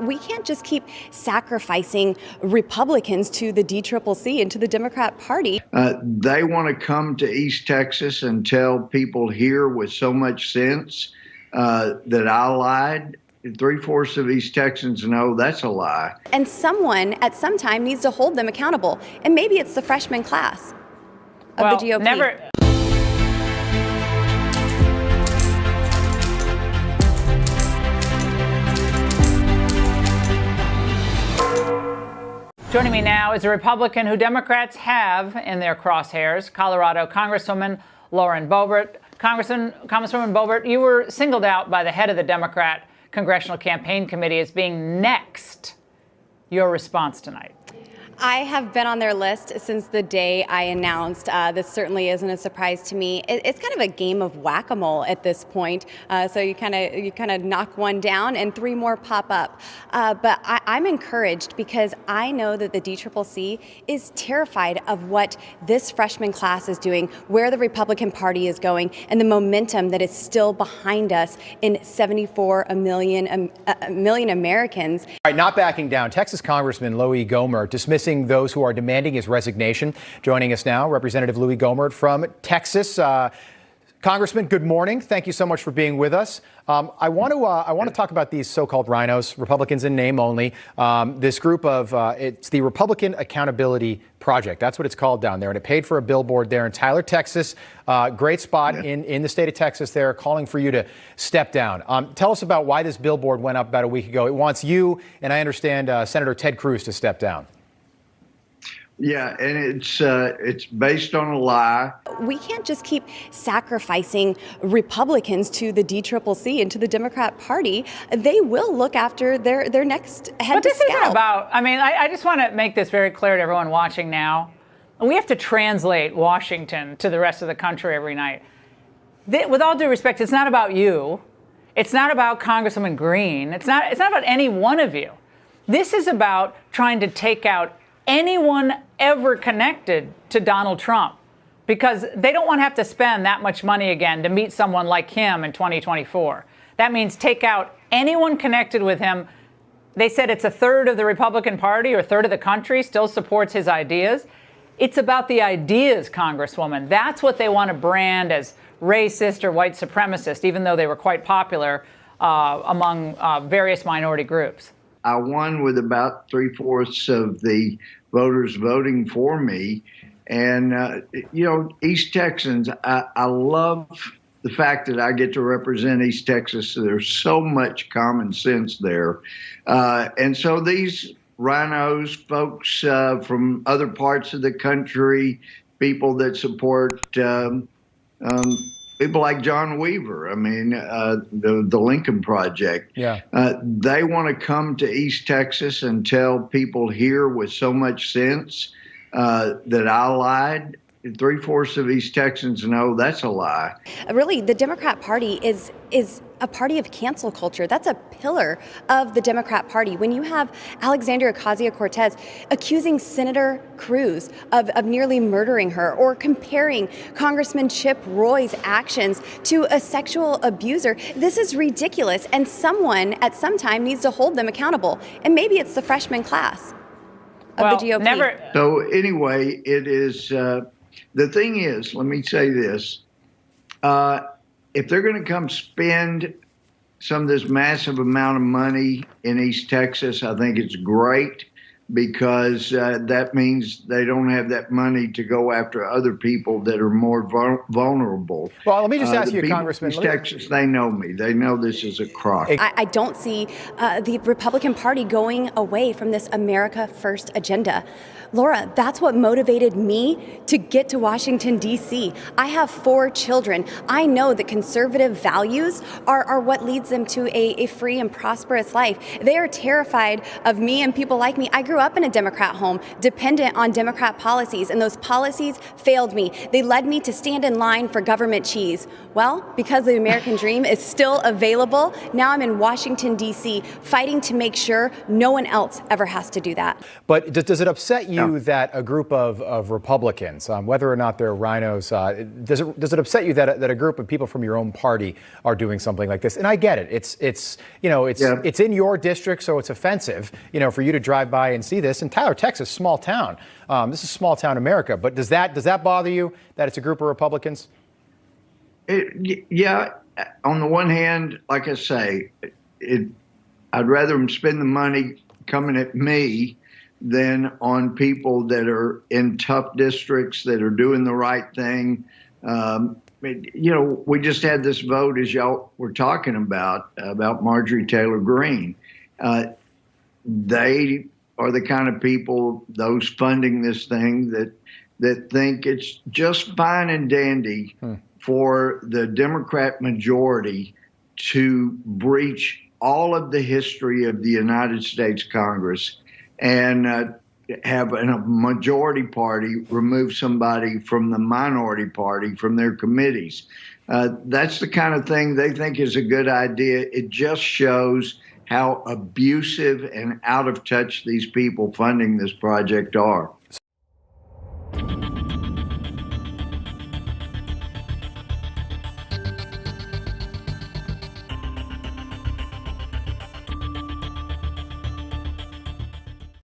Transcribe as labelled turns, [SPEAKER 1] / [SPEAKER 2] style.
[SPEAKER 1] we can't just keep sacrificing Republicans to the DCCC and to the Democrat Party.
[SPEAKER 2] They want to come to East Texas and tell people here with so much sense that I lied. 3/4 of East Texans know that's a lie.
[SPEAKER 1] And someone at some time needs to hold them accountable. And maybe it's the freshman class of the GOP.
[SPEAKER 3] Joining me now is a Republican who Democrats have in their crosshairs, Colorado Congresswoman Lauren Boebert. Congresswoman Boebert, you were singled out by the head of the Democrat Congressional Campaign Committee as being next. Your response tonight?
[SPEAKER 1] I have been on their list since the day I announced. This certainly isn't a surprise to me. It's kind of a game of whack-a-mole at this point. So you kind of knock one down and three more pop up. But I'm encouraged because I know that the DCCC is terrified of what this freshman class is doing, where the Republican Party is going, and the momentum that is still behind us in 74 million Americans.
[SPEAKER 4] All right, not backing down. Texas Congressman Louie Gohmert dismissing those who are demanding his resignation. Joining us now, Representative Louie Gohmert from Texas. Congressman, good morning. Thank you so much for being with us. I want to talk about these so-called rhinos, Republicans in name only. This group of it's the Republican Accountability Project. That's what it's called down there, and it paid for a billboard there in Tyler, Texas. Great spot in the state of Texas. They're calling for you to step down. Tell us about why this billboard went up about a week ago. It wants you and I understand Senator Ted Cruz to step down.
[SPEAKER 2] Yeah, and it's based on a lie.
[SPEAKER 1] We can't just keep sacrificing Republicans to the DCCC and to the Democrat Party. They will look after their next head to scalp. But this isn't
[SPEAKER 3] about, I just want to make this very clear to everyone watching now. We have to translate Washington to the rest of the country every night. With all due respect, it's not about you. It's not about Congresswoman Green. It's not about any one of you. This is about trying to take out anyone ever connected to Donald Trump, because they don't want to have to spend that much money again to meet someone like him in 2024. That means take out anyone connected with him. They said it's a third of the Republican Party or a third of the country still supports his ideas. It's about the ideas, Congresswoman. That's what they want to brand as racist or white supremacist, even though they were quite popular among various minority groups.
[SPEAKER 2] I won with about 3/4 of the voters voting for me. And, East Texans, I love the fact that I get to represent East Texas. There's so much common sense there. And so these rhinos, folks from other parts of the country, people that support people like John Weaver, the Lincoln Project.
[SPEAKER 4] Yeah.
[SPEAKER 2] They want to come to East Texas and tell people here with so much sense that I lied. 3/4 of East Texans know that's a lie.
[SPEAKER 1] Really, the Democrat Party is a party of cancel culture. That's a pillar of the Democrat Party. When you have Alexandria Ocasio-Cortez accusing Senator Cruz of nearly murdering her, or comparing Congressman Chip Roy's actions to a sexual abuser, this is ridiculous. And someone at some time needs to hold them accountable. And maybe it's the freshman class of the GOP.
[SPEAKER 2] So anyway, it is... the thing is, let me say this. If they're going to come spend some of this massive amount of money in East Texas, I think it's great, because that means they don't have that money to go after other people that are more vulnerable.
[SPEAKER 4] Well, let me just ask you, Congressman.
[SPEAKER 2] East Texas, they know me. They know this is a crock.
[SPEAKER 1] I don't see the Republican Party going away from this America First agenda. Laura, that's what motivated me to get to Washington, D.C. I have 4 children. I know that conservative values are what leads them to a free and prosperous life. They are terrified of me and people like me. I grew grew up in a Democrat home, dependent on Democrat policies, and those policies failed me. They led me to stand in line for government cheese. Well, because the American dream is still available, now I'm in Washington, D.C., fighting to make sure no one else ever has to do that.
[SPEAKER 4] But does it upset you that a group of Republicans, whether or not they're rhinos, does it upset you that a group of people from your own party are doing something like this? And I get it. It's in your district, so it's offensive, for you to drive by and see this. And Tyler, Texas, small town. This is small town America. But does that bother you that it's a group of Republicans?
[SPEAKER 2] Yeah. On the one hand, like I say, I'd rather them spend the money coming at me than on people that are in tough districts that are doing the right thing. We just had this vote, as y'all were talking about Marjorie Taylor Greene. They are the kind of people, those funding this thing, that think it's just fine and dandy for the Democrat majority to breach all of the history of the United States Congress and have a majority party remove somebody from the minority party from their committees. That's the kind of thing they think is a good idea. It just shows how abusive and out of touch these people funding this project are.